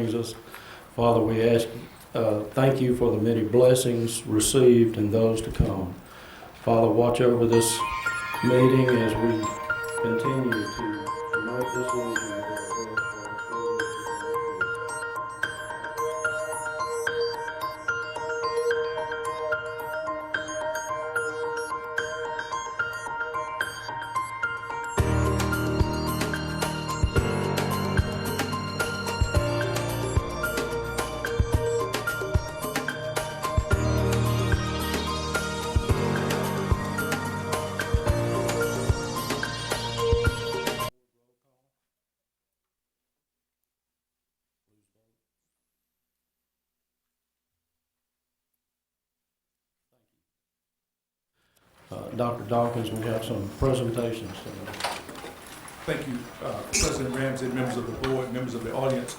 brings us. Father, we ask, thank you for the many blessings received and those to come. Father, watch over this meeting as we continue to make decisions. Dr. Dawkins, we have some presentations. Thank you, President Ramsey, members of the board, members of the audience.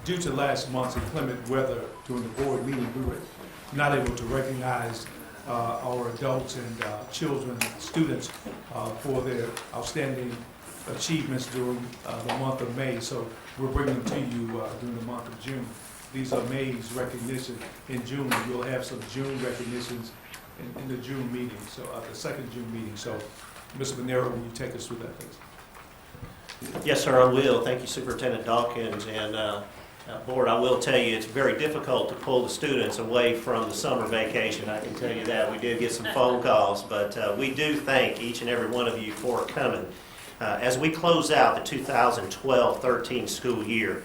Due to last month's inclement weather during the board meeting, we were not able to recognize our adults and children, students, for their outstanding achievements during the month of May. So we're bringing them to you during the month of June. These are May's recognition. In June, we'll have some June recognitions in the June meeting, so the second June meeting. So, Mr. Monero, will you take us through that, please? Yes, sir, I will. Thank you, Superintendent Dawkins. And Board, I will tell you it's very difficult to pull the students away from the summer vacation. I can tell you that. We did get some phone calls, but we do thank each and every one of you for coming. As we close out the 2012-13 school year,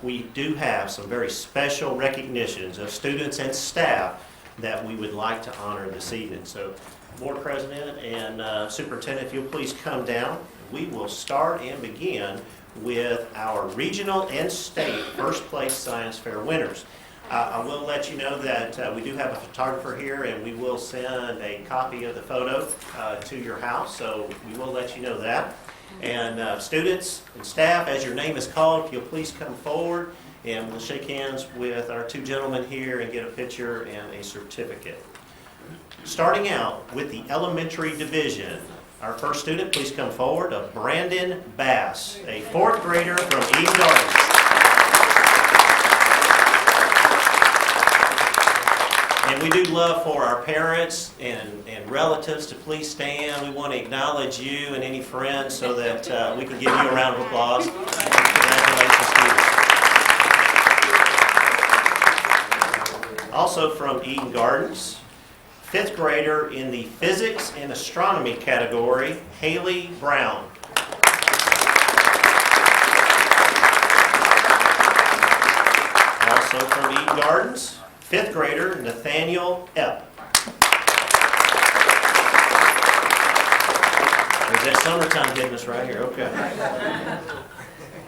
we do have some very special recognitions of students and staff that we would like to honor this evening. So, Board President and Superintendent, if you'll please come down. We will start and begin with our regional and state first place science fair winners. I will let you know that we do have a photographer here, and we will send a copy of the photo to your house, so we will let you know that. And students and staff, as your name is called, if you'll please come forward, and we'll shake hands with our two gentlemen here and get a picture and a certificate. Starting out with the elementary division, our first student, please come forward, Brandon Bass, a fourth grader from Eden Gardens. And we do love for our parents and relatives to please stand. We want to acknowledge you and any friends so that we can give you a round of applause. Congratulations to you. Also from Eden Gardens, fifth grader in the physics and astronomy category, Haley Brown. Also from Eden Gardens, fifth grader Nathaniel Epp. There's that summertime hitting us right here, okay.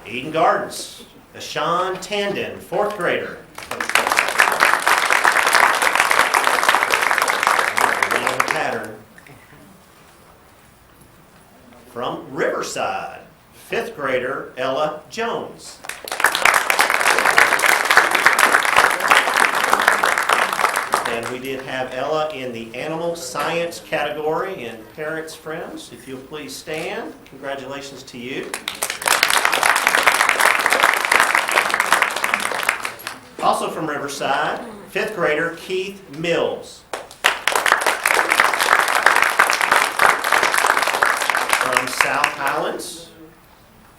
Eden Gardens, Ashawn Tandon, fourth grader. Pattern. From Riverside, fifth grader Ella Jones. And we did have Ella in the animal science category. And parents, friends, if you'll please stand, congratulations to you. Also from Riverside, fifth grader Keith Mills. From South Highlands,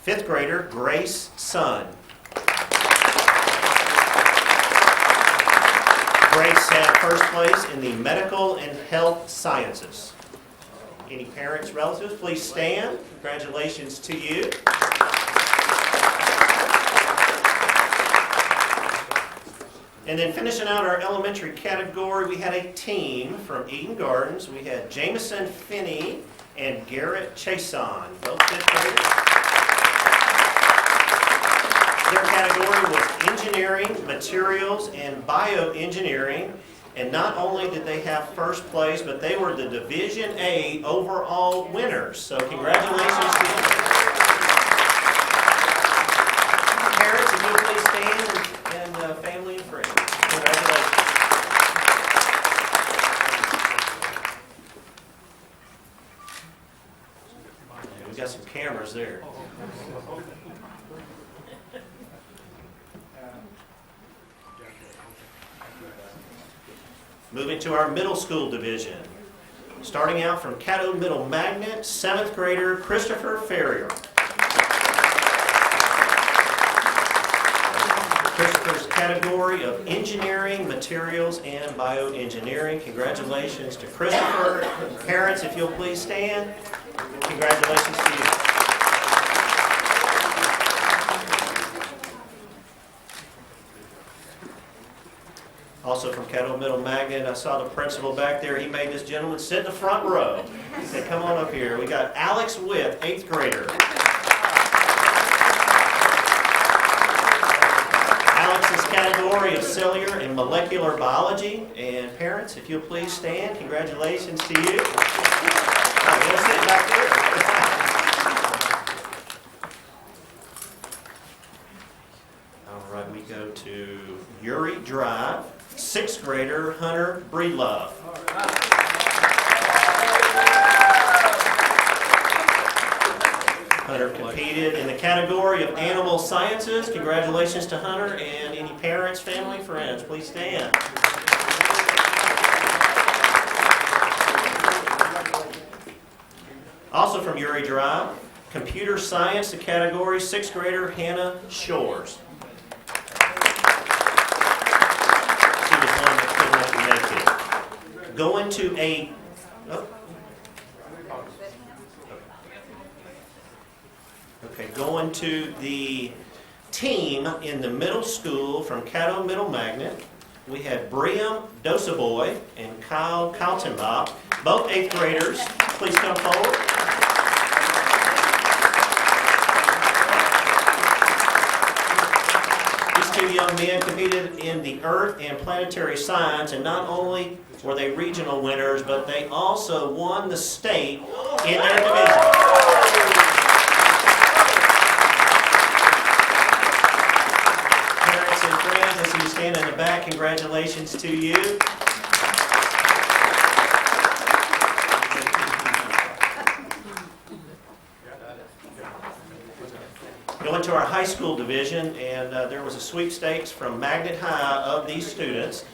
fifth grader Grace Sun. Grace had first place in the medical and health sciences. Any parents, relatives, please stand. Congratulations to you. And then finishing out our elementary category, we had a team from Eden Gardens. We had Jameson Finney and Garrett Chason, both fifth graders. Their category was engineering, materials, and bioengineering. And not only did they have first place, but they were the Division A overall winners. So congratulations to them. Parents, if you please stand, and family and friends. Congratulations. Yeah, we got some cameras there. Moving to our middle school division. Starting out from Caddo Middle Magnet, 7th grader Christopher Ferrier. Christopher's category of Engineering, Materials, and Bioengineering. Congratulations to Christopher. Parents, if you'll please stand. Congratulations to you. Also from Caddo Middle Magnet, I saw the principal back there. He made this gentleman sit in the front row. He said, come on up here. We got Alex With, 8th grader. Alex's category of Cellular and Molecular Biology. And parents, if you'll please stand, congratulations to you. We'll sit back there. All right, we go to Uri Drive. 6th grader Hunter Breedlove. Hunter competed in the category of Animal Sciences. Congratulations to Hunter, and any parents, family, friends, please stand. Also from Uri Drive, Computer Science, the category 6th grader Hannah Shores. Going to a going to the team in the middle school from Caddo Middle Magnet. We have Briam Dosaboy and Kyle Kaltenbach, both 8th graders. Please come forward. These two young men competed in the Earth and Planetary Science, and not only were they regional winners, but they also won the state in their division. Parents and friends, I see you stand in the back. Congratulations to you. Going to our high school division, and there was a sweepstakes from Magnet High of these students.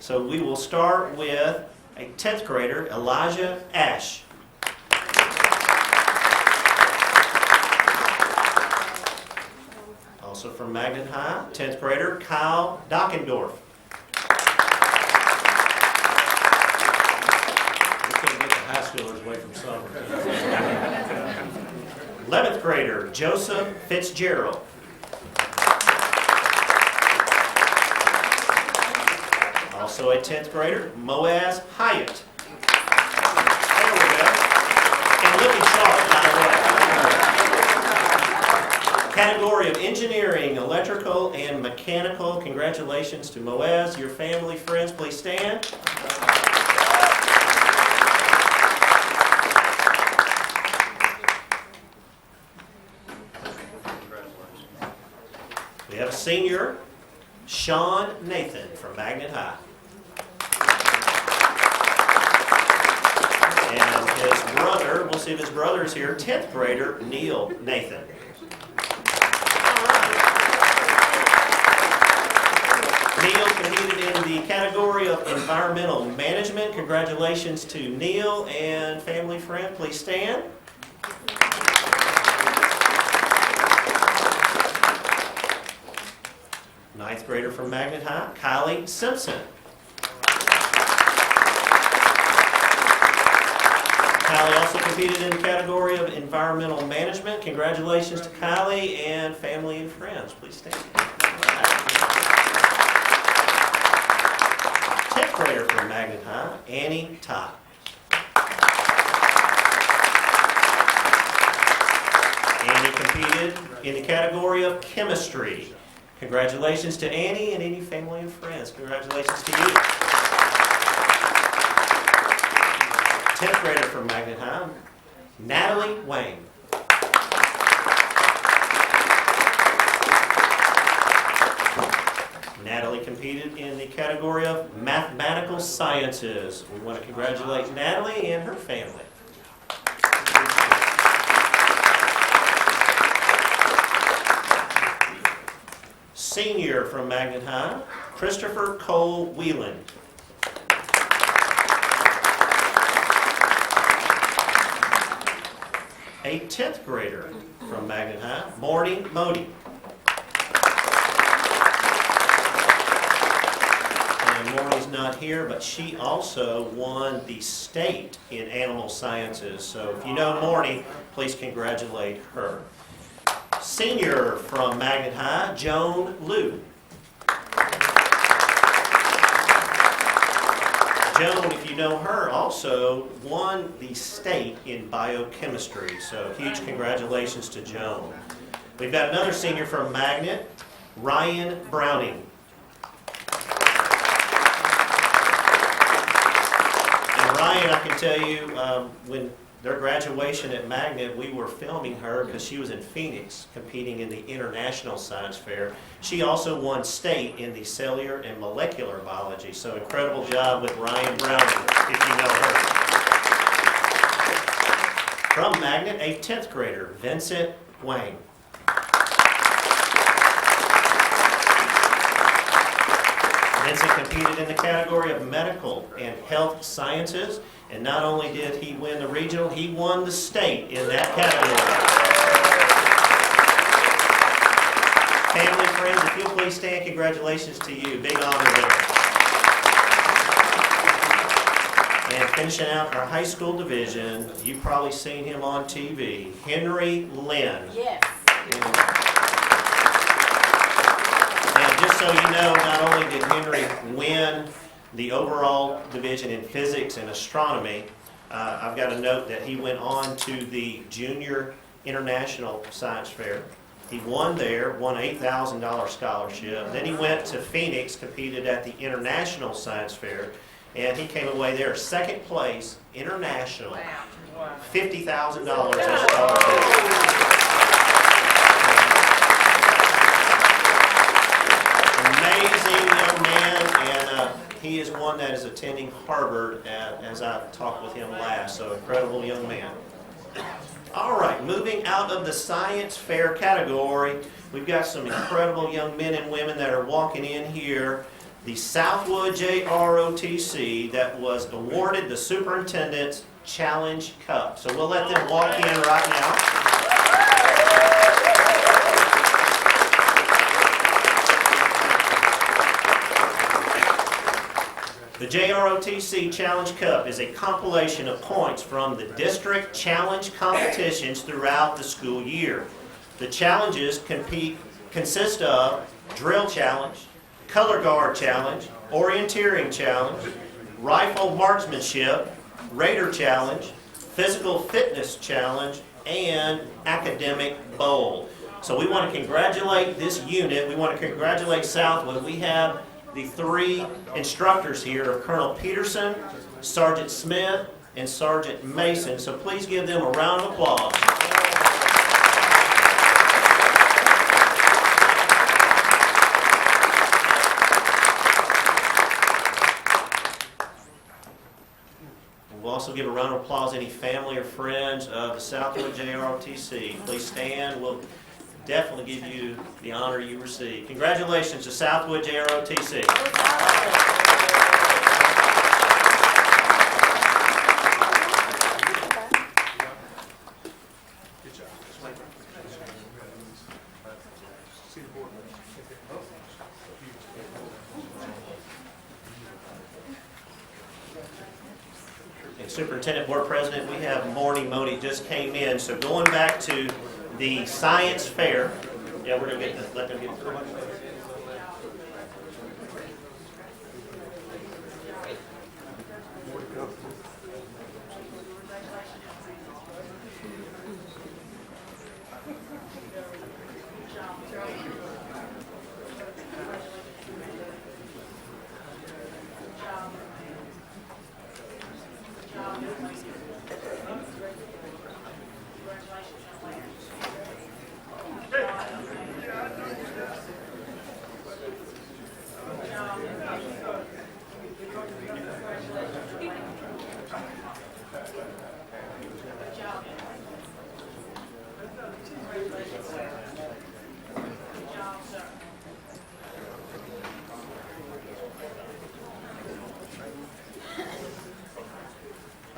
So we will start with a 10th grader, Elijah Ash. Also from Magnet High, 10th grader, Kyle Dockendorf. We couldn't get the high schoolers away from summer. 11th grader, Joseph Fitzgerald. Also a 10th grader, Moaz Hyatt. There we go. And looking sharp, by the way. Category of Engineering, Electrical, and Mechanical. Congratulations to Moaz, your family, friends. Please stand. We have a senior, Sean Nathan from Magnet High. And his brother, we'll see if his brother is here, 10th grader, Neil Nathan. All right. Neil competed in the category of Environmental Management. Congratulations to Neil and family friend. Please stand. Ninth grader from Magnet High, Kylie Simpson. Kylie also competed in the category of Environmental Management. Congratulations to Kylie and family and friends. Please stand. 10th grader from Magnet High, Annie Todd. Annie competed in the category of Chemistry. Congratulations to Annie and any family and friends. Congratulations to you. 10th grader from Magnet High, Natalie Wayne. Natalie competed in the category of Mathematical Sciences. We want to congratulate Natalie and her family. Senior from Magnet High, Christopher Cole Whelan. a 10th grader from Magnet High, Morning Modi. And Morning's not here, but she also won the state in animal sciences. So if you know Morning, please congratulate her. Senior from Magnet High, Joan Liu. Joan, if you know her, also won the state in biochemistry. So huge congratulations to Joan. We've got another senior from Magnet, Ryan Browning. And Ryan, I can tell you, when their graduation at Magnet, we were filming her because she was in Phoenix competing in the International Science Fair. She also won state in the cellular and molecular biology. So incredible job with Ryan Browning, if you know her. From Magnet, a 10th grader, Vincent Wang. Vincent competed in the category of medical and health sciences. And not only did he win the regional, he won the state in that category. Family, friends, if you'll please stand, congratulations to you. Big honor there. And finishing out our high school division, you've probably seen him on TV, Henry Lynn. Yes. And just so you know, not only did Henry win the overall division in physics and astronomy, I've got a note that he went on to the Junior International Science Fair. He won there, won an $8,000 scholarship. Then he went to Phoenix, competed at the International Science Fair, and he came away there second place, international, $50,000 as scholarship. Amazing young man, and he is one that is attending Harvard as I talked with him last, so incredible young man. All right, moving out of the science fair category, we've got some incredible young men and women that are walking in here. The Southwood JROTC that was awarded the Superintendent's Challenge Cup. So we'll let them walk in right now. The JROTC Challenge Cup is a compilation of points from the district challenge competitions throughout the school year. The challenges consist of drill challenge, color guard challenge, orienteering challenge, rifle marksmanship, raider challenge, physical fitness challenge, and academic bowl. So we want to congratulate this unit. We want to congratulate Southwood. We have the three instructors here of Colonel Peterson, Sergeant Smith, and Sergeant Mason. So please give them a round of applause. We'll also give a round of applause to any family or friends of the Southwood JROTC. Please stand. We'll definitely give you the honor you receive. Congratulations to Southwood JROTC. And Superintendent, Board President, we have Morning Modi just came in. So going back to the science fair. Yeah, we're going to let them get through.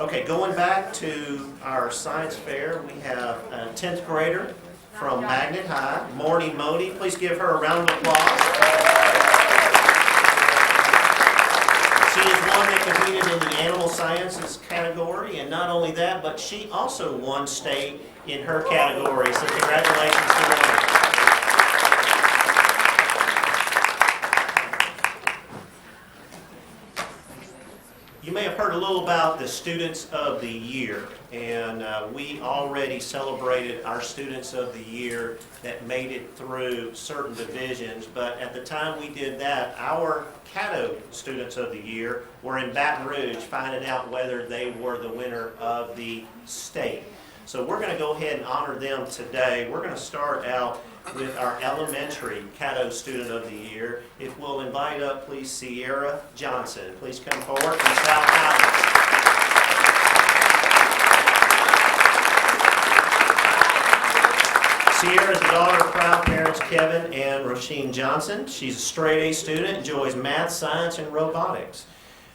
Okay, going back to our science fair, we have a 10th grader from Magnet High, Morty Modi. Please give her a round of applause. She is one that competed in the animal sciences category, and not only that, but she also won state in her category, so congratulations to Morty. You may have heard a little about the Students of the Year, and we already celebrated our Students of the Year that made it through certain divisions, but at the time we did that, our Caddo Students of the Year were in Baton Rouge finding out whether they were the winner of the state. So we're going to go ahead and honor them today. We're going to start out with our elementary Caddo Student of the Year. If we'll invite up, please, Sierra Johnson. Please come forward from South Highlands. Sierra is the daughter of proud parents Kevin and Roisin Johnson. She's a straight A student, enjoys math, science, and robotics.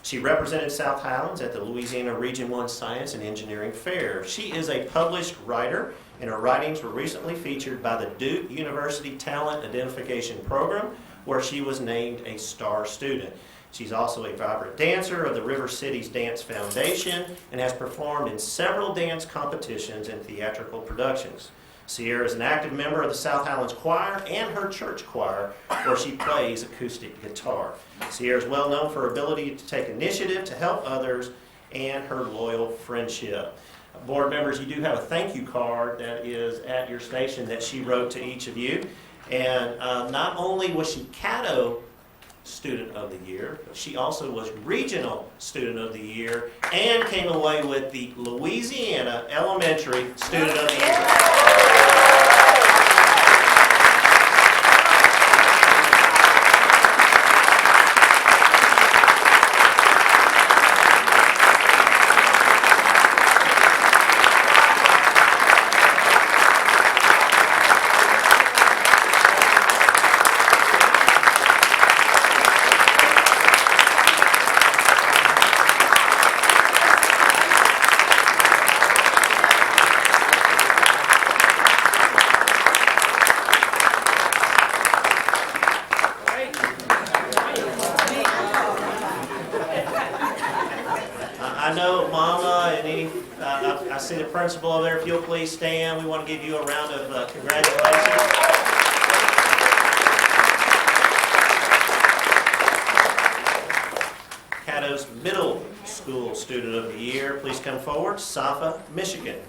She represented South Highlands at the Louisiana Region 1 Science and Engineering Fair. She is a published writer, and her writings were recently featured by the Duke University Talent Identification Program, where she was named a star student. She's also a vibrant dancer of the River Cities Dance Foundation and has performed in several dance competitions and theatrical productions. Sierra is an active member of the South Highlands Choir and her church choir, where she plays acoustic guitar. Sierra is well known for her ability to take initiative to help others and her loyal friendship. Board members, you do have a thank you card that is at your station that she wrote to each of you. And not only was she Caddo Student of the Year, but she also was Regional Student of the Year and came away with the Louisiana Elementary Student of the Year. I know Mama and I see the principal over there. If you'll please stand, we want to give you a round of congratulations. Caddo's Middle School Student of the Year, please come forward. Safa, Michigan.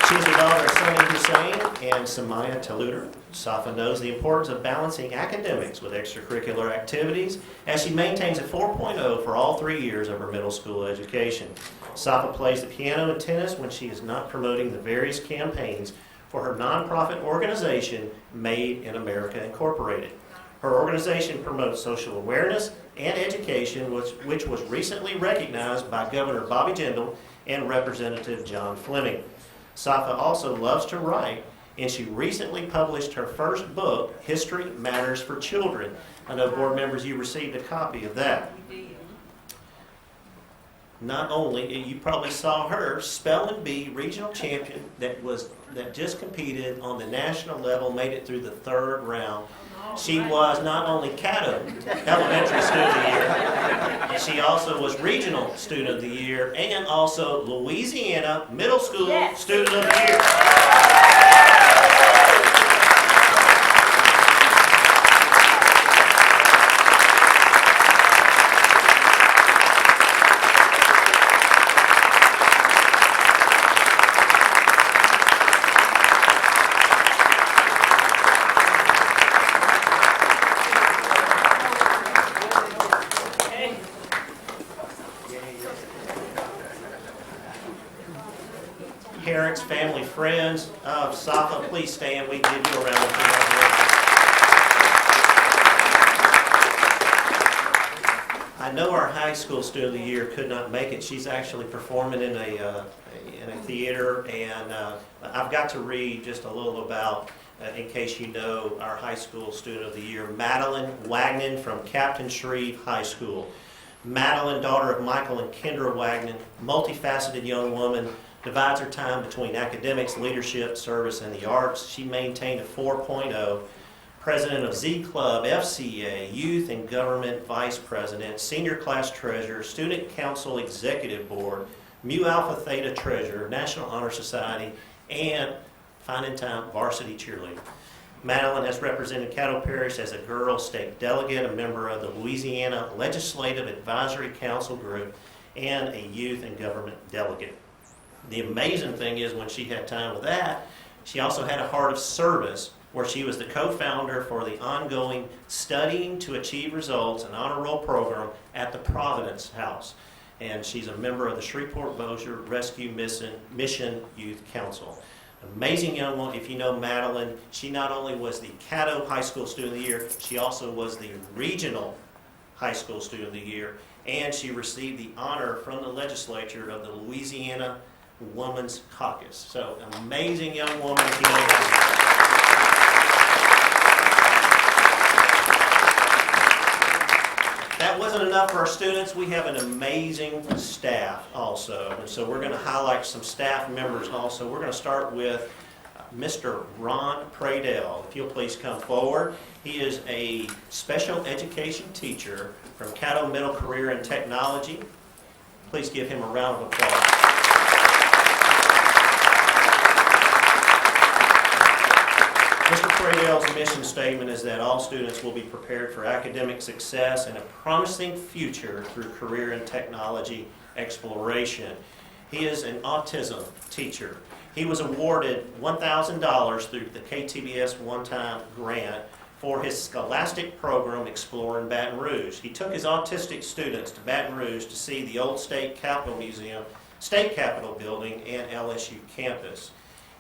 She is the daughter of Sunny Hussein and Samaya Taluder. Safa knows the importance of balancing academics with extracurricular activities as she maintains a 4.0 for all 3 years of her middle school education. Safa plays the piano and tennis when she is not promoting the various campaigns for her nonprofit organization, Made in America Incorporated. Her organization promotes social awareness and education, which was recently recognized by Governor Bobby Jindal and Representative John Fleming. Safa also loves to write, and she recently published her first book, History Matters for Children. I know, board members, you received a copy of that. Not only, you probably saw her, Spelling Bee regional champion that just competed on the national level, made it through the 3rd round. She was not only Caddo Elementary Student of the Year, she also was Regional Student of the Year and also Louisiana Middle School Student of the Year. Parents, family, friends of Safa, please stand. We give you a round of applause. I know our high school student of the year could not make it. She's actually performing in a theater, and I've got to read just a little about in case you know, our high school student of the year, Madeline Wagnon from Captain Shreve High School. Madeline, daughter of Michael and Kendra Wagnon, multifaceted young woman, divides her time between academics, leadership, service, and the arts. She maintained a 4.0. President of Z Club, FCA, Youth and Government Vice President, Senior Class Treasurer, Student Council Executive Board, Mu Alpha Theta Treasurer, National Honor Society, and Finding Time Varsity Cheerleader. Madeline has represented Caddo Parish as a girl state delegate, a member of the Louisiana Legislative Advisory Council Group, and a youth and government delegate. The amazing thing is when she had time with that, she also had a heart of service where she was the co-founder for the ongoing Studying to Achieve Results, an honor roll program at the Providence House. And she's a member of the Shreveport-Bossier Rescue Mission Youth Council. Amazing young woman. If you know Madeline, she not only was the Caddo High School Student of the Year, she also was the Regional High School Student of the Year, and she received the honor from the legislature of the Louisiana Women's Caucus. So, amazing young woman. If you know her. That wasn't enough for our students. We have an amazing staff also. And so we're going to highlight some staff members also. We're going to start with Mr. Ron Pradell. If you'll please come forward. He is a special education teacher from Caddo Middle Career and Technology. Please give him a round of applause. Mr. Pradell's mission statement is that all students will be prepared for academic success and a promising future through career and technology exploration. He is an autism teacher. He was awarded $1,000 through the KTBS one-time grant for his scholastic program Exploring Baton Rouge. He took his autistic students to Baton Rouge to see the old State Capitol Museum, State Capitol Building, and LSU campus.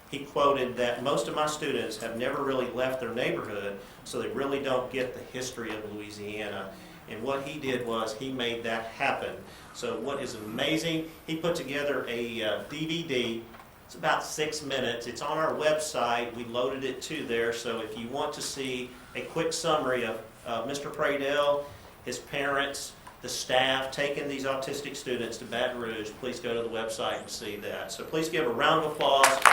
He quoted that most of my students have never really left their neighborhood, so they really don't get the history of Louisiana. And what he did was he made that happen. So what is amazing, he put together a DVD. It's about 6 minutes. It's on our website. We loaded it to there. So if you want to see a quick summary of Mr. Pradell, his parents, the staff taking these autistic students to Baton Rouge, please go to the website and see that. So please give a round of applause for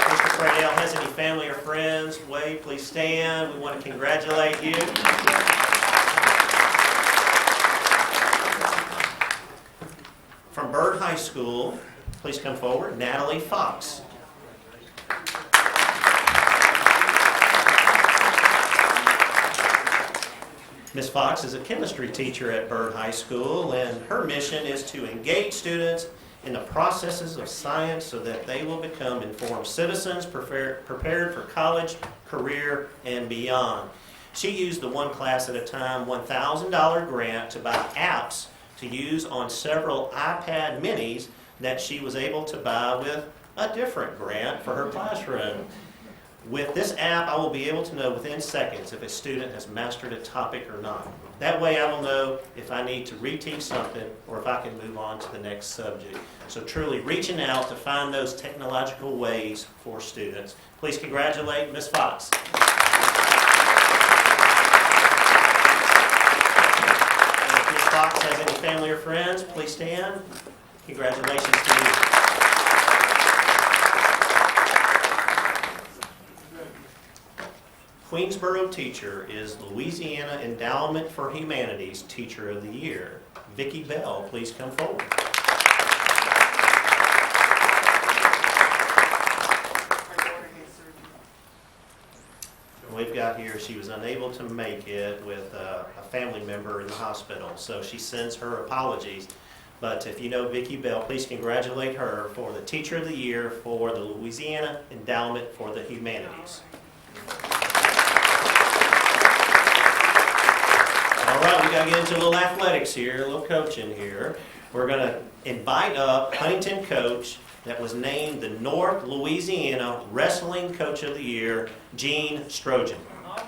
Mr. Pradell. Has any family or friends? Wade, please stand. We want to congratulate you. From Byrd High School, please come forward, Natalie Fox. Ms. Fox is a chemistry teacher at Byrd High School, and her mission is to engage students in the processes of science so that they will become informed citizens prepared for college, career, and beyond. She used the One Class at a Time $1,000 grant to buy apps to use on several iPad minis that she was able to buy with a different grant for her classroom. With this app, I will be able to know within seconds if a student has mastered a topic or not. That way I will know if I need to reteach something or if I can move on to the next subject. So truly reaching out to find those technological ways for students. Please congratulate Ms. Fox. And if Ms. Fox has any family or friends, please stand. Congratulations to you. Queensboro teacher is Louisiana Endowment for Humanities Teacher of the Year. Vicki Bell, please come forward. We've got here, she was unable to make it with a family member in the hospital, so she sends her apologies. But if you know Vicki Bell, please congratulate her for the Teacher of the Year for the Louisiana Endowment for the Humanities. All right, we got to get into a little athletics here, a little coaching here. We're going to invite up Huntington coach that was named the North Louisiana Wrestling Coach of the Year, Gene Strojan. All right.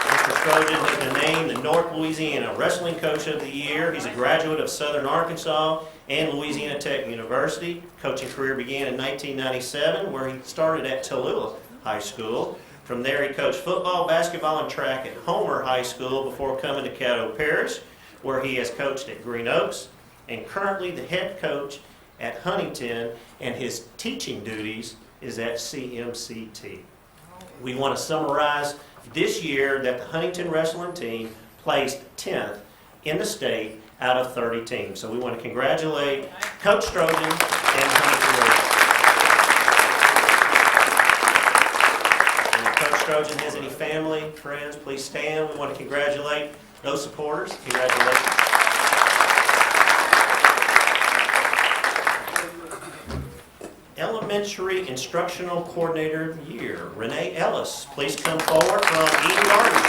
Mr. Trojan has been named the North Louisiana Wrestling Coach of the Year. He's a graduate of Southern Arkansas and Louisiana Tech University. Coaching career began in 1997, where he started at Tallulah High School. From there, he coached football, basketball, and track at Homer High School before coming to Caddo Parish, where he has coached at Green Oaks, and currently the head coach at Huntington, and his teaching duties is at CMCT. We want to summarize this year that the Huntington wrestling team placed 10th in the state out of 30 teams. So we want to congratulate Coach Trojan and Huntington Wrestling. And if Coach Trojan has any family, friends, please stand. We want to congratulate those supporters. Congratulations. Elementary Instructional Coordinator of the Year, Renee Ellis. Please come forward from Eden Gardens.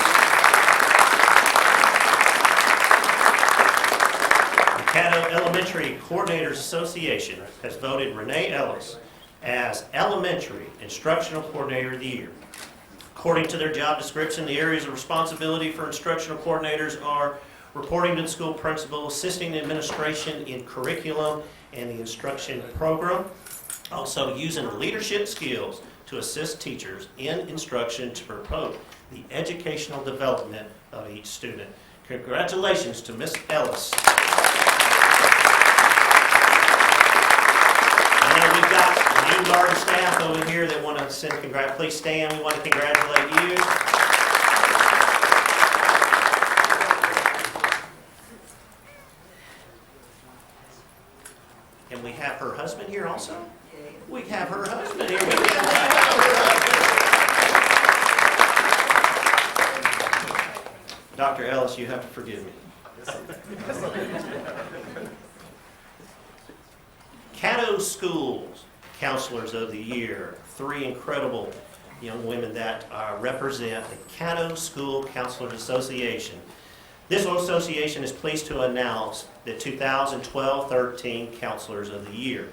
The Caddo Elementary Coordinators Association has voted Renee Ellis as Elementary Instructional Coordinator of the Year. According to their job description, the areas of responsibility for instructional coordinators are reporting to the school principal, assisting the administration in curriculum and the instruction program, also using leadership skills to assist teachers in instruction to promote the educational development of each student. Congratulations to Ms. Ellis. I know we've got the Eden Garden staff over here that want to send congrats. Please stand. We want to congratulate you. And we have her husband here also. We have her husband here. Dr. Ellis, you have to forgive me. Caddo Schools Counselors of the Year. 3 incredible young women that represent the Caddo School Counselors Association. This association is pleased to announce the 2012-13 Counselors of the Year.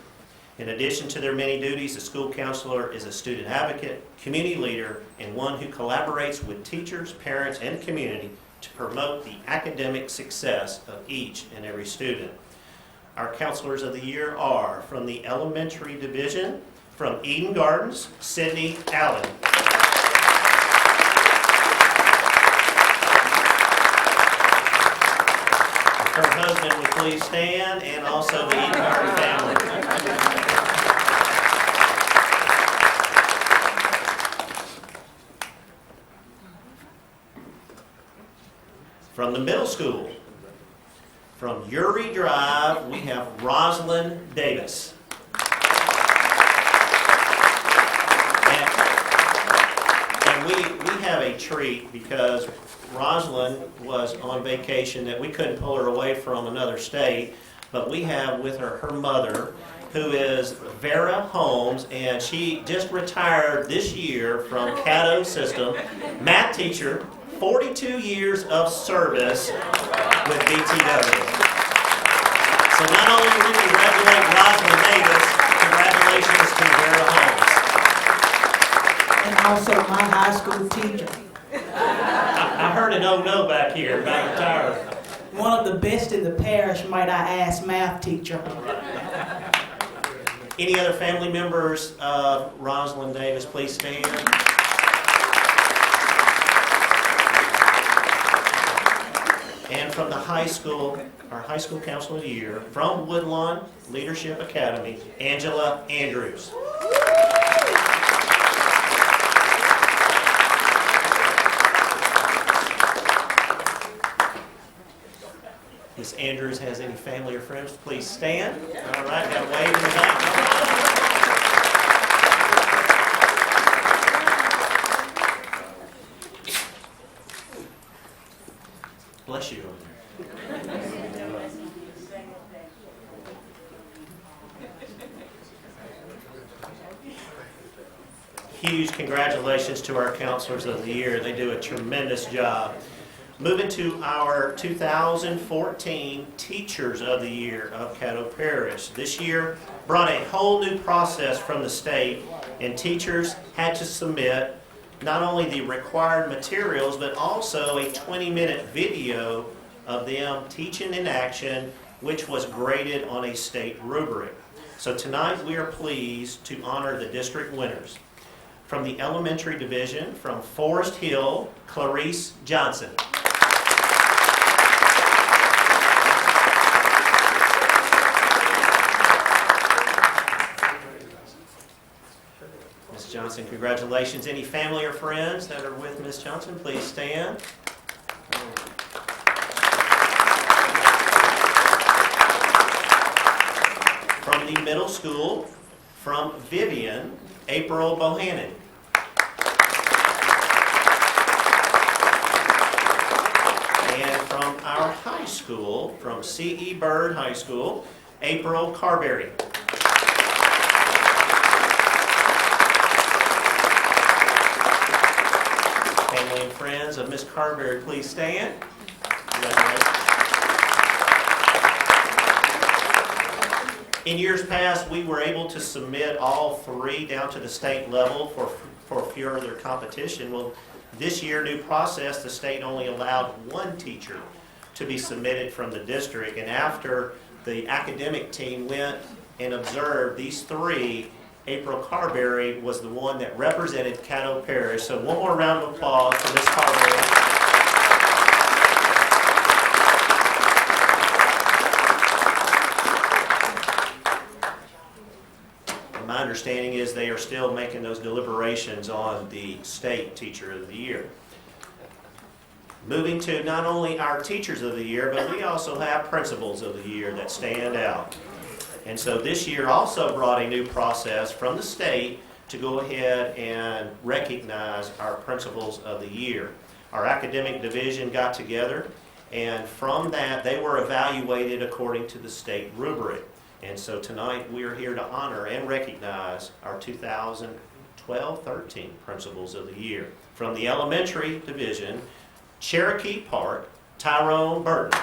In addition to their many duties, a school counselor is a student advocate, community leader, and one who collaborates with teachers, parents, and community to promote the academic success of each and every student. Our Counselors of the Year are from the Elementary Division, from Eden Gardens, Sydney Allen. Her husband would please stand, and also the Eden Garden family. From the middle school, from Uri Drive, we have Rosalind Davis. And we have a treat because Rosalind was on vacation that we couldn't pull her away from another state, but we have with her her mother, who is Vera Holmes, and she just retired this year from Caddo System, math teacher, 42 years of service with BTW. So not only do we congratulate Rosalind Davis, congratulations to Vera Holmes. And also my high school teacher. I heard an oh no back here about retired. One of the best in the parish, might I ask, math teacher. Any other family members of Rosalind Davis, please stand. And from the high school, our high school counselor of the year, from Woodlawn Leadership Academy, Angela Andrews. Ms. Andrews has any family or friends, please stand. All right, got a wave in the back. Bless you over there. Huge congratulations to our counselors of the year. They do a tremendous job. Moving to our 2014 Teachers of the Year of Caddo Parish. This year brought a whole new process from the state, and teachers had to submit not only the required materials, but also a 20-minute video of them teaching in action, which was graded on a state rubric. So tonight we are pleased to honor the district winners. From the elementary division, from Forest Hill, Clarice Johnson. Ms. Johnson, congratulations. Any family or friends that are with Ms. Johnson, please stand. From the middle school, from Vivian, April Bohannon. And from our high school, from C.E. Byrd High School, April Carberry. Family and friends of Miss Carberry, please stand. Congratulations. In years past, we were able to submit all three down to the state level for further competition. Well, this year, new process, the state only allowed one teacher to be submitted from the district. And after the academic team went and observed these three, April Carberry was the one that represented Caddo Parish. So one more round of applause for Ms. Carberry. My understanding is they are still making those deliberations on the state teacher of the year. Moving to not only our teachers of the year, but we also have principals of the year that stand out. And so this year also brought a new process from the state to go ahead and recognize our principals of the year. Our academic division got together, and from that they were evaluated according to the state rubric. And so tonight we are here to honor and recognize our 2012-13 Principals of the Year. From the elementary division, Cherokee Park, Tyrone Burton.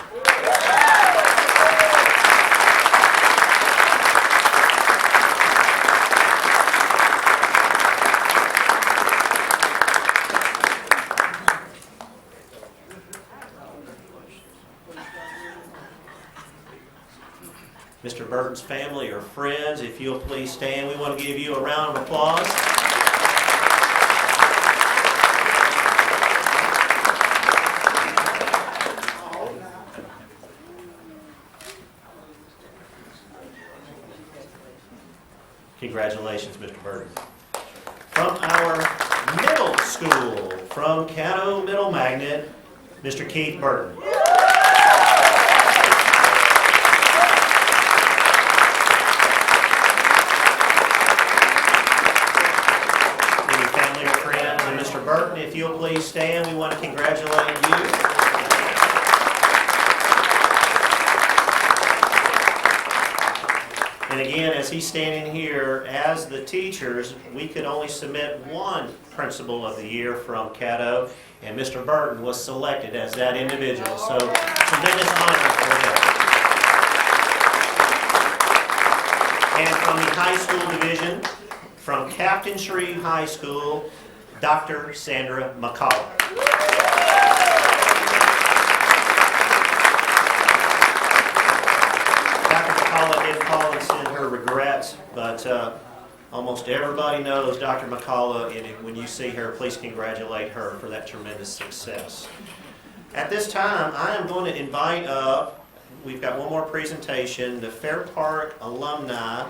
Mr. Burton's family or friends, if you'll please stand, we want to give you a round of applause. Congratulations, Mr. Burton. From our middle school, from Caddo Middle Magnet, Mr. Keith Burton. Burton, if you'll please stand, we want to congratulate you. And again, as he's standing here, as the teachers, we could only submit one Principal of the Year from Caddo, and Mr. Burton was selected as that individual. So, tremendous honor for him. And from the high school division, from Captain Shreve High School, Dr. Sandra McCullough. Dr. McCullough did call and send her regrets, but almost everybody knows Dr. McCullough, and when you see her, please congratulate her for that tremendous success. At this time, I am going to invite up, we've got one more presentation, the Fair Park alumni.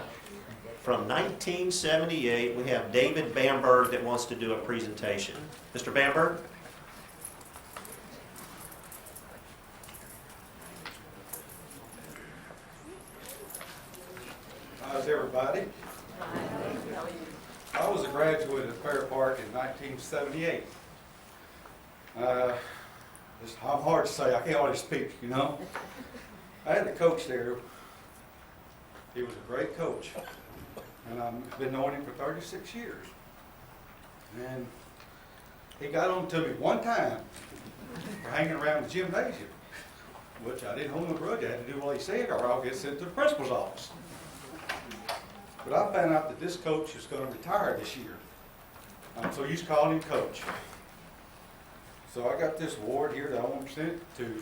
From 1978, we have David Bamberg that wants to do a presentation. Mr. Bamberg? How's everybody? I was a graduate of Fair Park in 1978. I'm hard to say, I can't hardly speak, you know. I had a coach there. He was a great coach. And I've been knowing him for 36 years. And he got on to me one time for hanging around the gymnasium, which I didn't hold no grudge. I had to do what he said or I'll get sent to the principal's office. But I found out that this coach is going to retire this year. I'm so used to calling him Coach. So I got this award here that I want to present to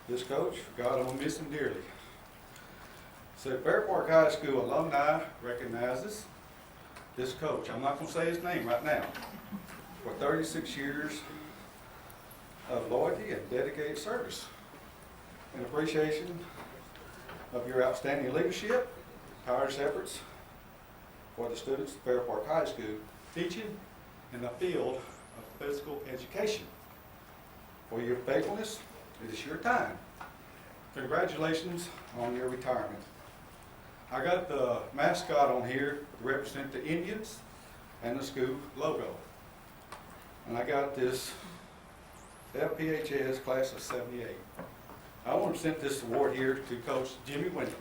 this coach. God, I'm going to miss him dearly. So Bear Park High School alumni recognizes this coach. I'm not going to say his name right now. For 36 years of loyalty and dedicated service. In appreciation of your outstanding leadership, tireless efforts for the students at Bear Park High School, teaching in the field of physical education. For your faithfulness, it is your time. Congratulations on your retirement. I got the mascot on here to represent the Indians and the school logo. And I got this FPHS class of 78. I want to present this award here to Coach Jimmy Wyndham.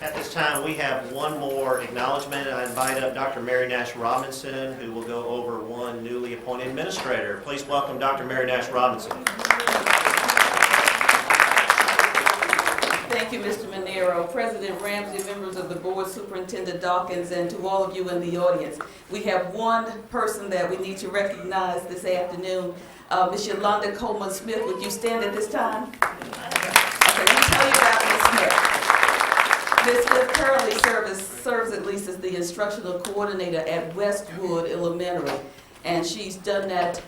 At this time, we have one more acknowledgement. I invite up Dr. Mary Nash Robinson, who will go over one newly appointed administrator. Please welcome Dr. Mary Nash Robinson. Thank you, Mr. Monero, President Ramsey, members of the board, Superintendent Dawkins, and to all of you in the audience. We have one person that we need to recognize this afternoon, Ms. Yolanda Coleman-Smith. Would you stand at this time? Okay, let me tell you about Ms. Smith. Ms. Smith currently serves at least as the instructional coordinator at Westwood Elementary, and she's done that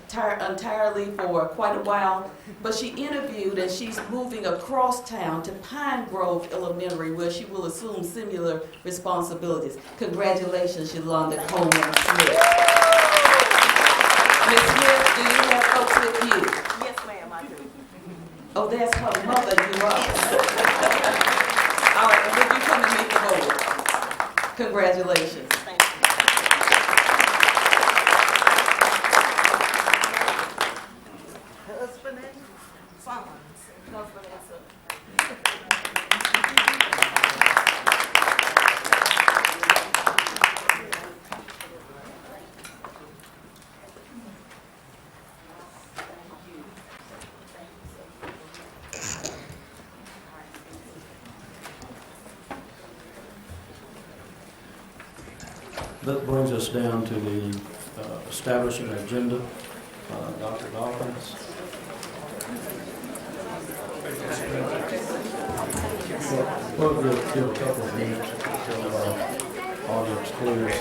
entirely for quite a while. But she interviewed, and she's moving across town to Pine Grove Elementary, where she will assume similar responsibilities. Congratulations, Yolanda Coleman-Smith. Ms. Smith, do you have folks with you? Yes, ma'am, I do. Oh, that's her mother, you are. All right, would you come and meet the board? Congratulations. Thank you. Husband and sons. Husband and son. That brings us down to the establishing agenda. Dr. Dawkins. We'll give a couple of minutes until our audience clears.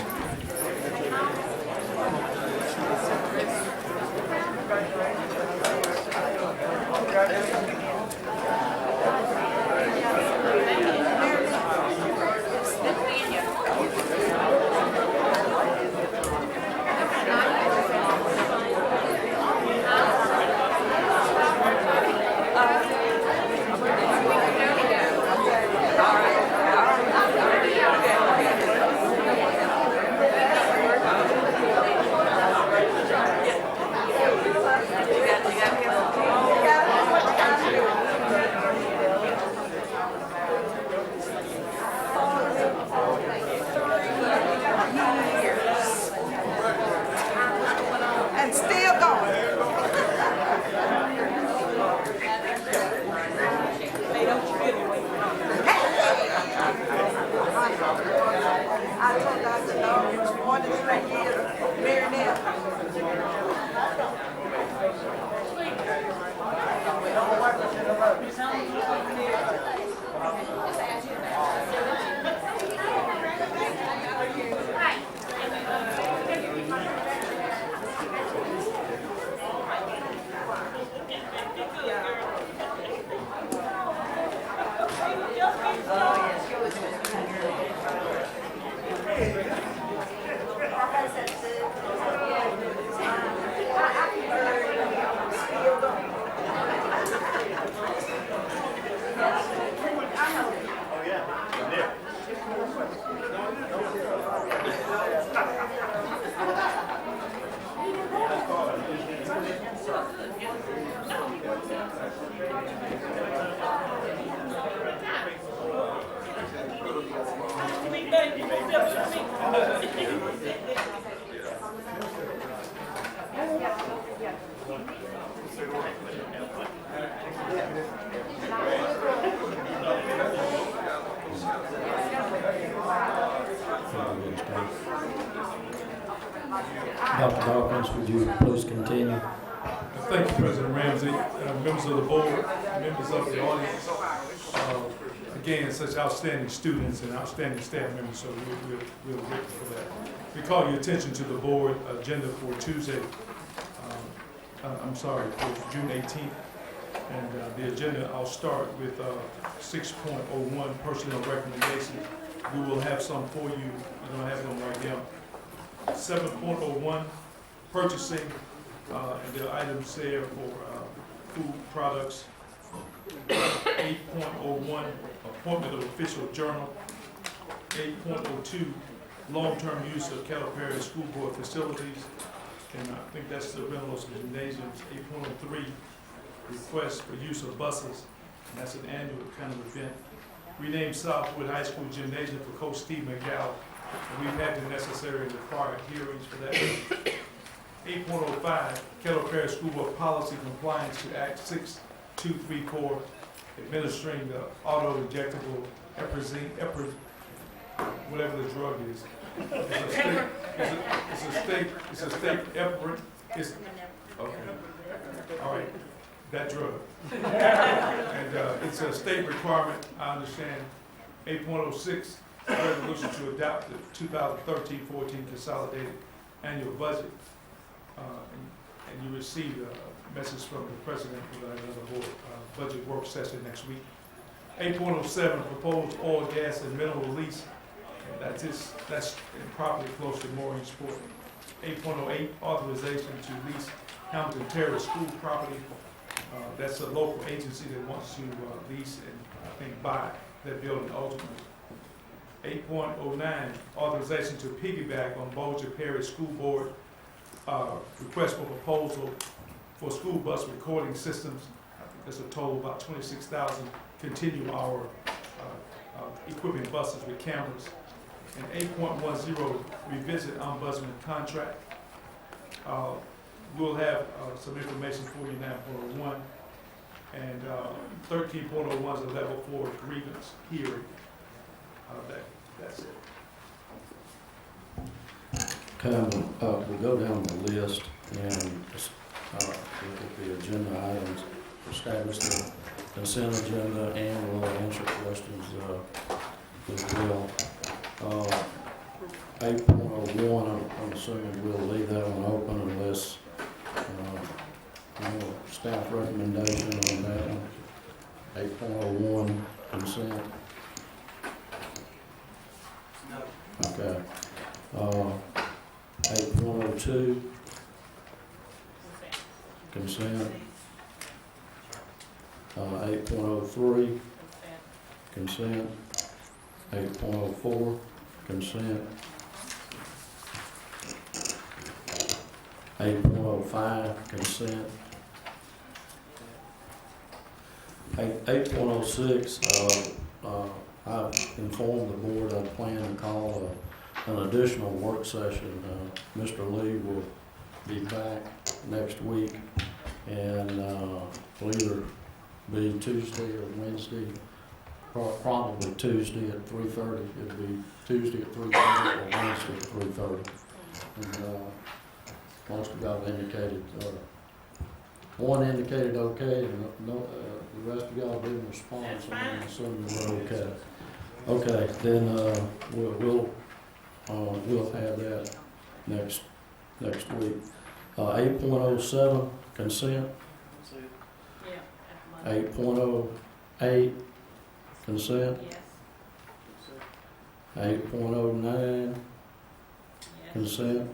And still going. I told Dr. Dawkins more than 3 years, Marinette. Dr. Dawkins, would you please continue? Thank you, President Ramsey, members of the board, members of the audience. Again, such outstanding students and outstanding staff members, so we're grateful for that. We call your attention to the board agenda for Tuesday, for June 18th. And the agenda, I'll start with 6.01 personnel recommendations. We will have some for you. You don't have them right now. 7.01 purchasing, and there are items there for food products. 8.01 appointment of official journal. 8.02 long-term use of Caddo Parish School Board facilities, and I think that's the rentals of gymnasiums. 8.03 request for use of buses, and that's an annual kind of event. Rename Southwood High School Gymnasium for Coach Steve McGowan, and we've had the necessary and required hearings for that. 8.05 Caddo Parish School Board policy compliance to Act 6234, administering the auto-injectable whatever the drug is. It's a state effort. Okay. All right, that drug. And it's a state requirement, I understand. 8.06, resolution to adopt the 2013-14 consolidated annual budget. And you received a message from the president for another board budget work session next week. 8.07, proposed oil, gas, and mineral lease. That's improperly close to Mooringsport. 8.08, authorization to lease Hamilton Terrace School property. That's a local agency that wants to lease and I think buy that building ultimately. 8.09, authorization to piggyback on Bolger Parish School Board request for proposal for school bus recording systems. I think that's a total of about $26,000. Continue our equipping buses with cameras. And 8.10, revisit ombudsman contract. We'll have some information for you now for 9.01. And 13.01 is a level 4 grievance hearing. That's it. Okay, we'll go down the list and look at the agenda items, establish the consent agenda, and we'll answer questions as well. 8.01, I'm assuming we'll leave that one open unless staff recommendation on that one. 8.01, consent. Okay. 8.02, consent. 8.03, consent. 8.04, consent. 8.05, consent. 8.06, I've informed the board I plan to call an additional work session. Mr. Lee will be back next week, and will either be Tuesday or Wednesday, probably Tuesday at 3:30. It'll be Tuesday at 3:30 or Wednesday at 3:30. And most of y'all indicated, one indicated okay, and the rest of y'all didn't respond, so I'm assuming we're okay. Okay, then we'll have that next week. 8.07, consent. 8.08, consent. 8.09, consent.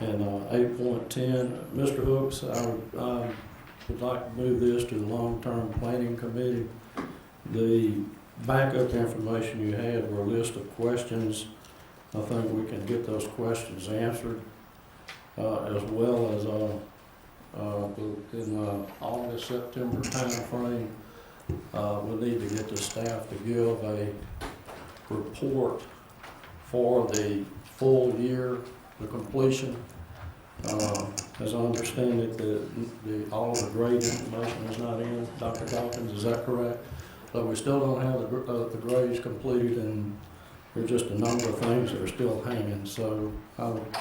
And 8.10, Mr. Hooks, I would like to move this to the long-term planning committee. The backup information you had were a list of questions. I think we can get those questions answered. as well as in the August, September timeframe, we need to get the staff to give a report for the full year, the completion. As I understand it, all the grade information is not in. Dr. Dawkins, is that correct? So we still don't have the grades completed, and there's just a number of things that are still hanging. So I'm going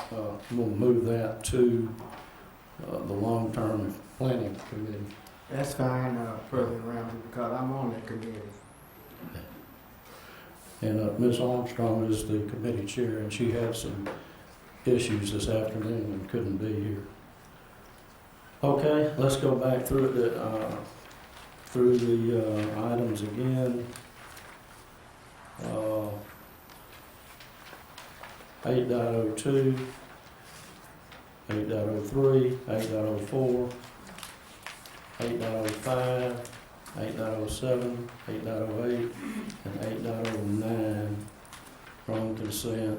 to move that to the long-term planning committee. That's fine, President Ramsey, because I'm on that committee. And Ms. Armstrong is the committee chair, and she had some issues this afternoon and couldn't be here. Okay, let's go back through the items again. 8.02, 8.03, 8.04, 8.05, 8.07, 8.08, and 8.09 from consent,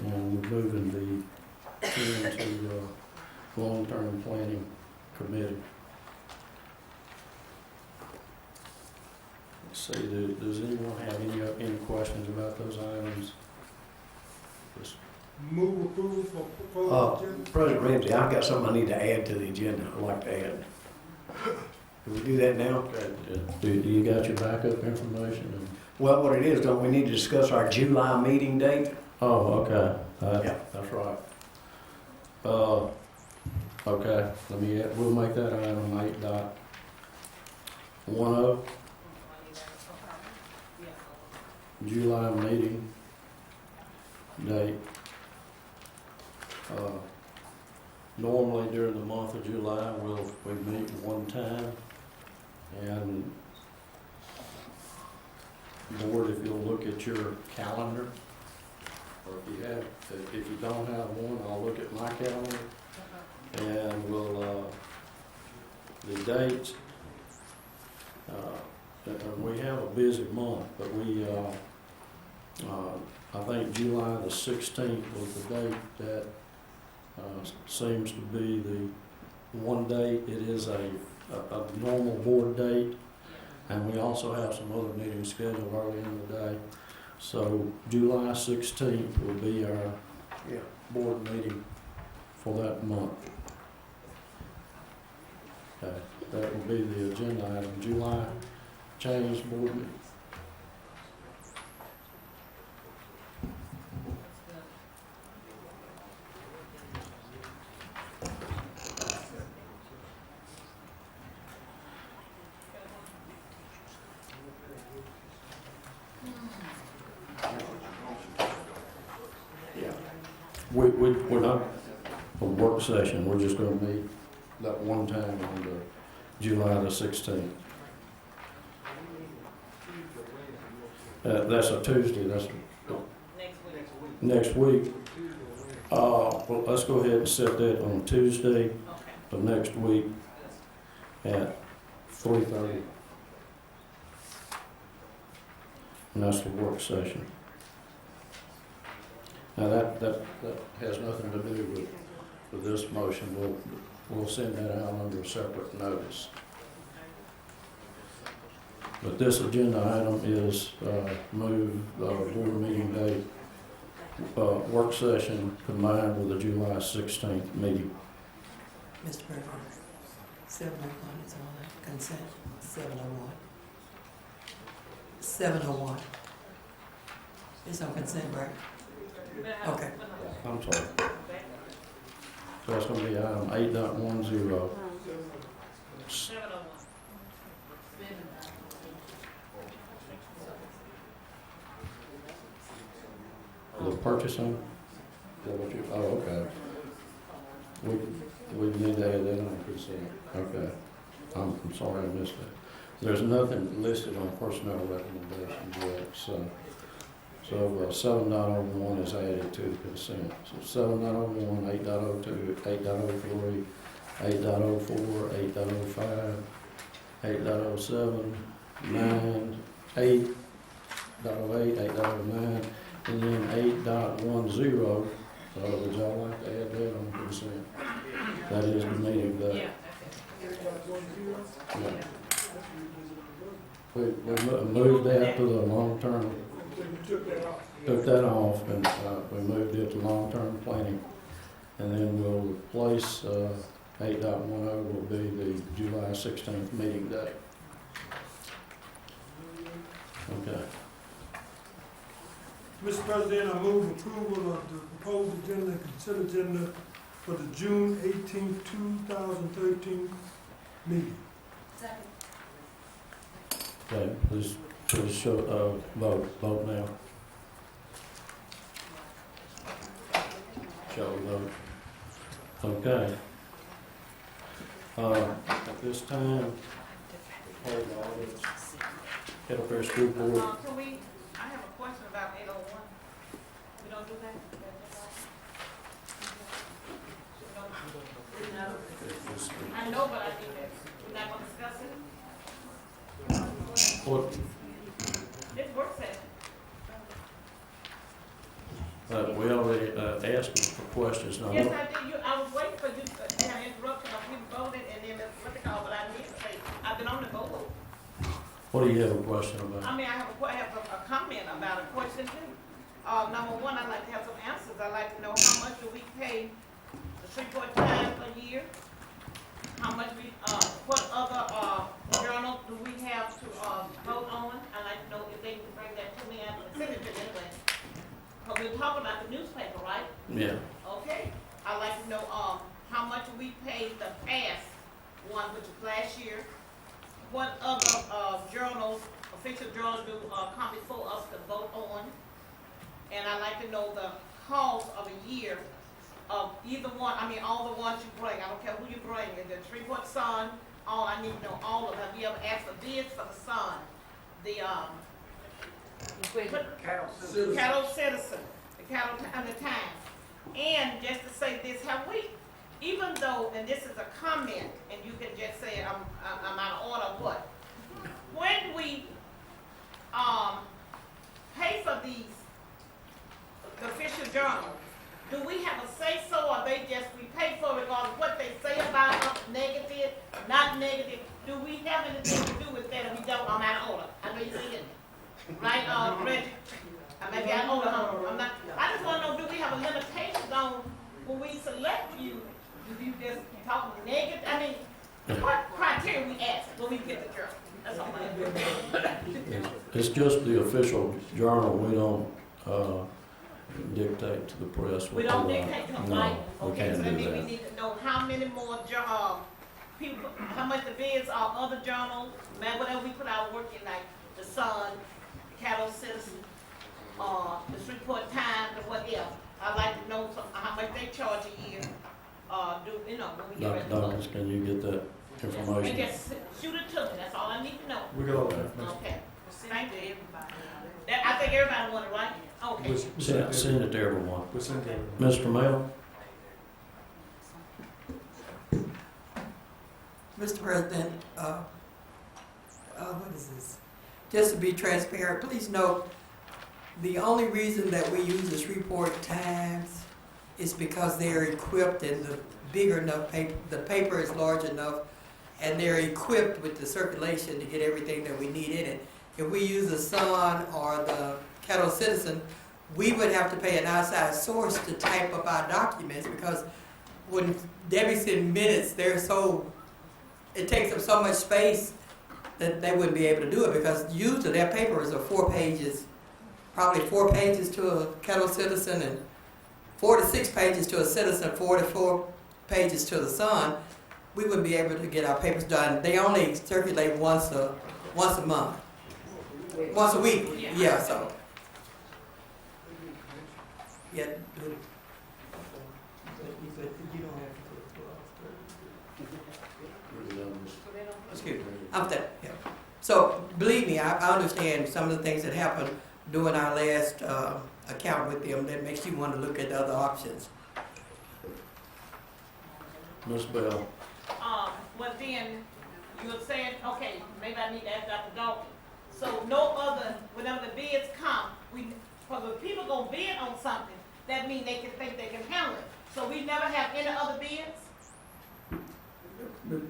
and we're moving the two into long-term planning committee. Let's see, does anyone have any questions about those items? Just Move approval for agenda. President Ramsey, I've got something I need to add to the agenda. I'd like to add. Can we do that now? Do you got your backup information? Well, what it is, don't we need to discuss our July meeting date? Oh, okay. Yeah. That's right. Okay, we'll make that item 8.10. July meeting date. Normally during the month of July, we meet one time, and board, if you'll look at your calendar, or if you don't have one, I'll look at my calendar, and we'll, the dates, and we have a busy month, but I think July the 16th was the date that seems to be the one date. It is a normal board date, and we also have some other meetings scheduled early in the day. So July 16th will be our board meeting for that month. Okay, that will be the agenda item. July change board meeting. We're not a work session, we're just gonna meet that one time on the July the 16th. That's a Tuesday, that's next week. Well, let's go ahead and set that on Tuesday of next week at 3:30. And that's the work session. Now that has nothing to do with this motion. We'll send that out under a separate notice. But this agenda item is move board meeting date, work session combined with the July 16th meeting. Mr. President, 701 is on the consent, 701. 701. It's on consent, right? Okay. I'm sorry. So it's going to be item 8.10. The purchasing? Is that what you, oh, okay. We need to add that on consent. Okay. I'm sorry I missed that. There's nothing listed on personnel recommendations yet, so 7.01 is added to the consent. So 7.01, 8.02, 8.03, 8.04, 8.05, 8.07, 9, 8.08, 8.09, and then 8.10. So would y'all like to add that on consent? That is the meeting day. Yeah. We moved that to the long-term, took that off, and we moved it to long-term planning. And then we'll replace 8.10 will be the July 16th meeting day. Okay. Mr. President, I move approval of the proposed agenda and consent agenda for the June 18, 2013 meeting. Okay, please show, vote now. Show vote. Okay. At this time, hold all this. Caddo Parish School Board. Can we, I have a question about 801. We don't do that? I know, but I think that we're not going to discuss it. What, This work session. we already asked for questions now. Yes, I did. I was waiting for you to have interruption of people voted and then what they call, but I did say, I've been on the board. What do you have a question about? I mean, I have a comment about a question too. Number one, I'd like to have some answers. I'd like to know how much do we pay the Shreveport Times a year? How much we, what other, journal do we have to, vote on? I'd like to know if they can bring that to me and send it to me anyway. Cause we're talking about the newspaper, right? Yeah. Okay. I'd like to know, how much we paid the past one, which was last year. What other, journals, official journals do, come before us to vote on? And I'd like to know the cost of a year of either one, I mean, all the ones you bring, I don't care who you bring, the Shreveport Sun, all, I need to know all of them. Have you ever asked for bids for the Sun? The, Caddo Citizen, the Caddo and the Times. And just to say this, have we, even though, and this is a comment, and you can just say I'm out of order, what? When we, pay for these, the official journal, do we have a say-so, or they just, we pay for it regardless of what they say about us, negative, not negative? Do we have anything to do with that if we don't? I'm out of order. I know you're saying it. Right, Reggie? I may be out of order, huh? I'm not, I just wanna know, do we have a limitation on when we select you? Do you just talk negative? I mean, what criteria we ask when we get the journal? That's all I have. It's just the official journal. We don't dictate to the press. We don't dictate to them, right? No, we Okay, can't so do that means we that. need to know how many more people, how much the bids are, other journals, man, whatever we put out working, like the Sun, Caddo Citizen, the Shreveport Times, or whatever. I'd like to know how much they charge a year, do, you know, when we get ready to Dr. vote. Dawkins, can you get that And information? just shoot it to me, that's all I need to know. We got all that information. Okay, thank you. That, I think everybody wanted, right? Okay. Send it to everyone. We'll send it. Mr. Mel? Mr. President, what is this? Just to be transparent, please note, the only reason that we use the Shreveport Times is because they're equipped and the bigger enough paper, the paper is large enough, and they're equipped with the circulation to get everything that we need in it. If we use the Sun or the Caddo Citizen, we would have to pay an outside source to type up our documents, because when Debbie's in minutes, it takes up so much space that they wouldn't be able to do it, because usually their papers are 4 pages, probably 4 pages to a Caddo Citizen and 4 to 6 pages to a Citizen, 4 to 4 pages to the Sun. We wouldn't be able to get our papers done. They only circulate once a month, once a week. Yeah, so. Yeah, but you don't have to go to excuse me. Yeah. So believe me, I understand some of the things that happened during our last account with them that makes you want to look at the other options. Ms. Bell? Well then, you were saying, okay, maybe I need to ask Dr. Dalton. So no other, whenever the bids come, because if people gonna bid on something, that means they can think they can handle it. So we never have any other bids?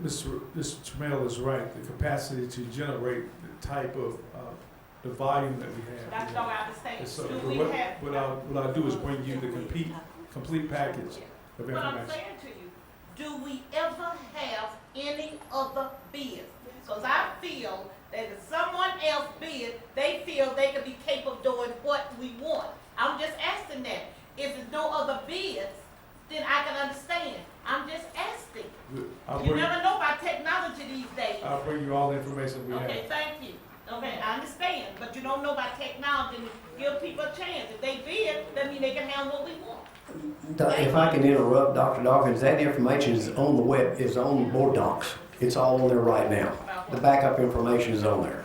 Mr. Trammell is right, the capacity to generate the type of, the volume that we have. That's all I understand. And so, Do we what, have? what I'll do is bring you the complete package of What I'm information. saying to you, do we ever have any other bids? Because I feel that if someone else bid, they feel they could be capable of doing what we want. I'm just asking that. If there's no other bids, then I can understand. I'm just asking. I'll You bring, never know about technology these days. I'll bring you all the information we Okay, have. thank you. Okay, I understand, but you don't know about technology and give people a chance. If they bid, that means they can have what we want. If I can interrupt, Dr. Dawkins, that information is on the web, is on board docs. It's all on there right now. About The what? backup information is on there.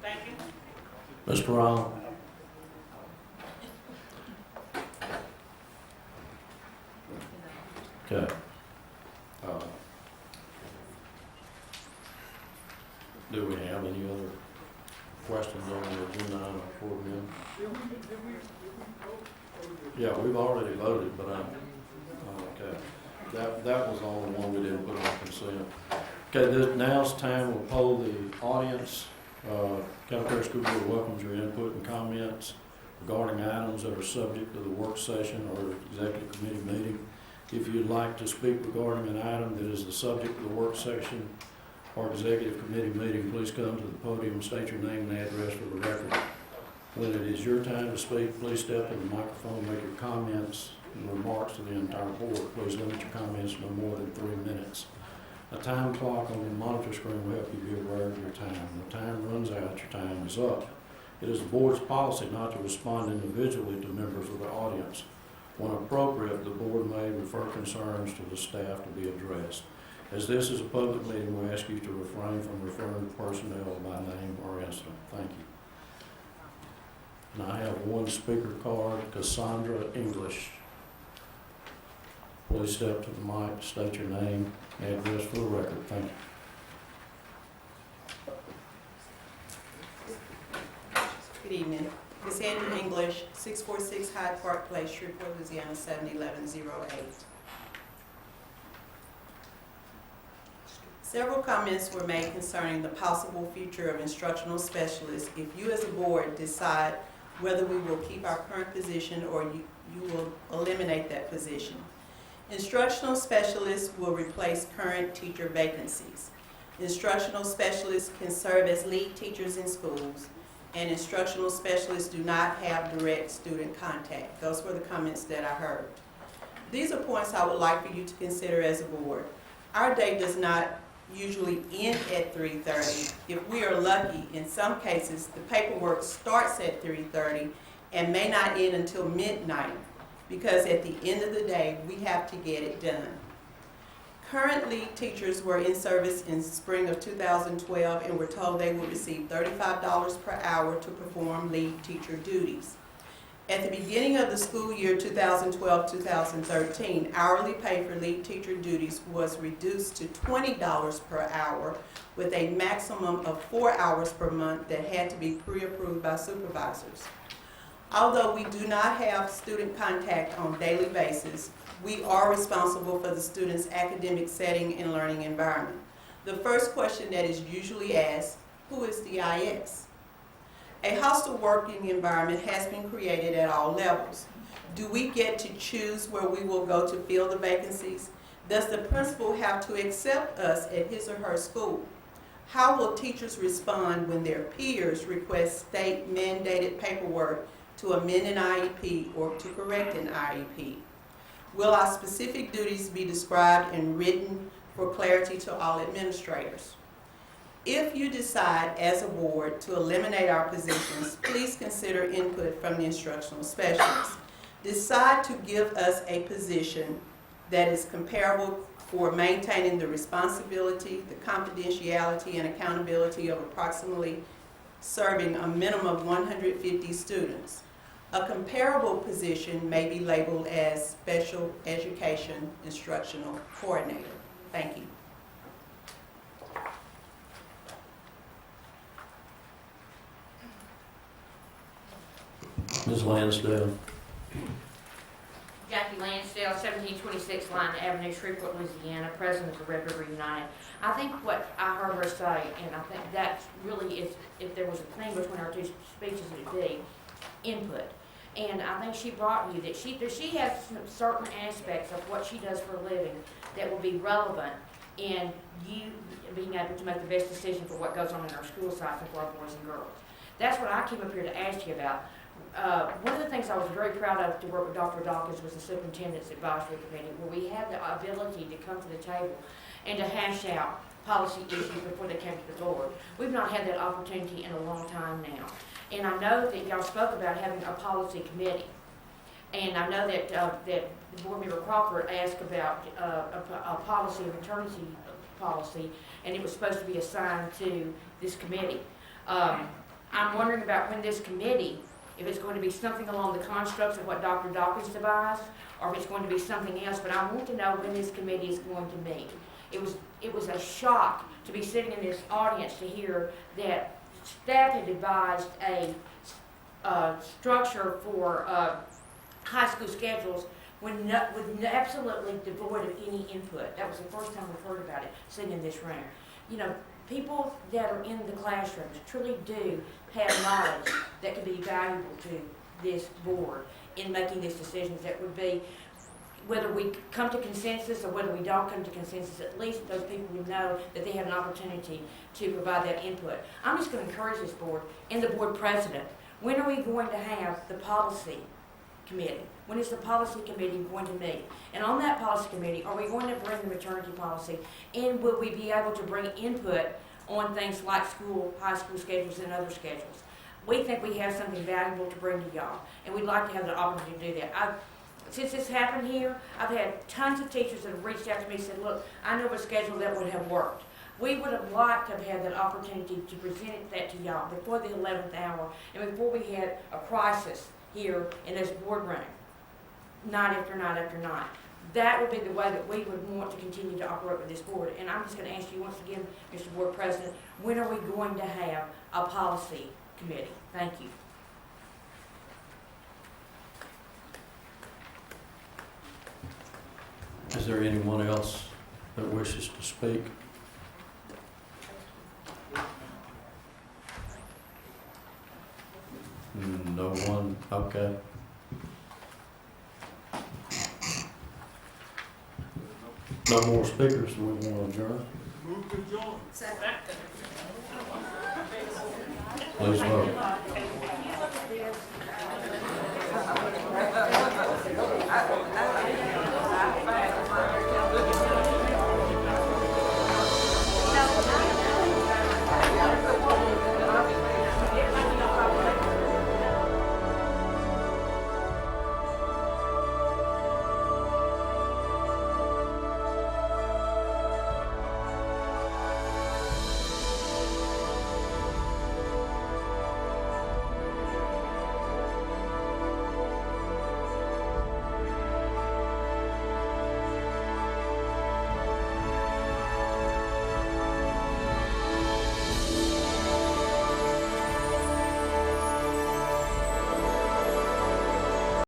Thank you. Mr. Brown? Okay. Do we have any other questions on the agenda item before we end? Yeah, we've already voted, but okay. That was the only one we didn't put on consent. Okay, now's the time we'll poll the audience. Caddo Parish School Board welcomes your input and comments regarding items that are subject to the work session or executive committee meeting. If you'd like to speak regarding an item that is the subject of the work session or executive committee meeting, please come to the podium, state your name and address for the record. When it is your time to speak, please step to the microphone, make your comments and remarks to the entire board. Please limit your comments to no more than 3 minutes. A time clock on the monitor screen will help you be aware of your time. When the time runs out, your time is up. It is the board's policy not to respond individually to members of the audience. When appropriate, the board may refer concerns to the staff to be addressed. As this is a public meeting, we ask you to refrain from referring to personnel by name or incident. Thank you. And I have one speaker card, Cassandra English. Please step to the mic, state your name, address for the record. Thank you. Good evening. Cassandra English, 646 Hyde Park Place, Shreveport, Louisiana, 71108. Several comments were made concerning the possible future of instructional specialists if you as a board decide whether we will keep our current position or you will eliminate that position. Instructional specialists will replace current teacher vacancies. Instructional specialists can serve as lead teachers in schools, and instructional specialists do not have direct student contact. Those were the comments that I heard. These are points I would like for you to consider as a board. Our day does not usually end at 3:30. If we are lucky, in some cases, the paperwork starts at 3:30 and may not end until midnight, because at the end of the day, we have to get it done. Currently, teachers were in service in spring of 2012 and were told they would receive $35 per hour to perform lead teacher duties. At the beginning of the school year 2012-2013, hourly pay for lead teacher duties was reduced to $20 per hour with a maximum of 4 hours per month that had to be pre-approved by supervisors. Although we do not have student contact on a daily basis, we are responsible for the student's academic setting and learning environment. The first question that is usually asked, who is the IS? A hostile working environment has been created at all levels. Do we get to choose where we will go to fill the vacancies? Does the principal have to accept us at his or her school? How will teachers respond when their peers request state-mandated paperwork to amend an IEP or to correct an IEP? Will our specific duties be described and written for clarity to all administrators? If you decide as a board to eliminate our positions, please consider input from the instructional specialists. Decide to give us a position that is comparable for maintaining the responsibility, the confidentiality, and accountability of approximately serving a minimum of 150 students. A comparable position may be labeled as Special Education Instructional Coordinator. Thank you. Ms. Lansdale. Jackie Lansdale, 1726 Line Avenue, Shreveport, Louisiana, president of the Red River United. I think what I heard her say, and I think that really is, if there was a thing between our two speeches, it would be input. And I think she brought you that she has some certain aspects of what she does for a living that will be relevant in you being able to make the best decision for what goes on in our school sites and for our boys and girls. That's what I came up here to ask you about. One of the things I was very proud of to work with Dr. Dawkins was the Superintendent's Advisory Committee, where we had the ability to come to the table and to hash out policy issues before they came to the board. We've not had that opportunity in a long time now. And I know that y'all spoke about having a policy committee. And I know that that Board Member Crawford asked about a policy, a maternity policy, and it was supposed to be assigned to this committee. I'm wondering about when this committee, if it's going to be something along the constructs of what Dr. Dawkins devised, or if it's going to be something else, but I want to know when this committee is going to meet. It was a shock to be sitting in this audience to hear that staff had devised a structure for high school schedules with absolutely devoid of any input. That was the first time we've heard about it sitting in this room. You know, people that are in the classrooms truly do have knowledge that can be valuable to this board in making these decisions that would be, whether we come to consensus or whether we don't come to consensus, at least those people would know that they have an opportunity to provide that input. I'm just going to encourage this board and the board president. When are we going to have the policy committee? When is the policy committee going to meet? And on that policy committee, are we going to bring the maternity policy? And will we be able to bring input on things like high school schedules and other schedules? We think we have something valuable to bring to y'all, and we'd like to have the opportunity to do that. Since this happened here, I've had tons of teachers that have reached out to me and said, look, I know a schedule that would have worked. We would have liked to have had that opportunity to present that to y'all before the 11th hour and before we had a crisis here in this boardroom, night after night after night. That would be the way that we would want to continue to operate with this board. And I'm just going to ask you once again, Mr. Board President, when are we going to have a policy committee? Thank you. Is there anyone else that wishes to speak? No one? Okay. No more speakers, we want to adjourn. Move to adjourn. Second. Please vote.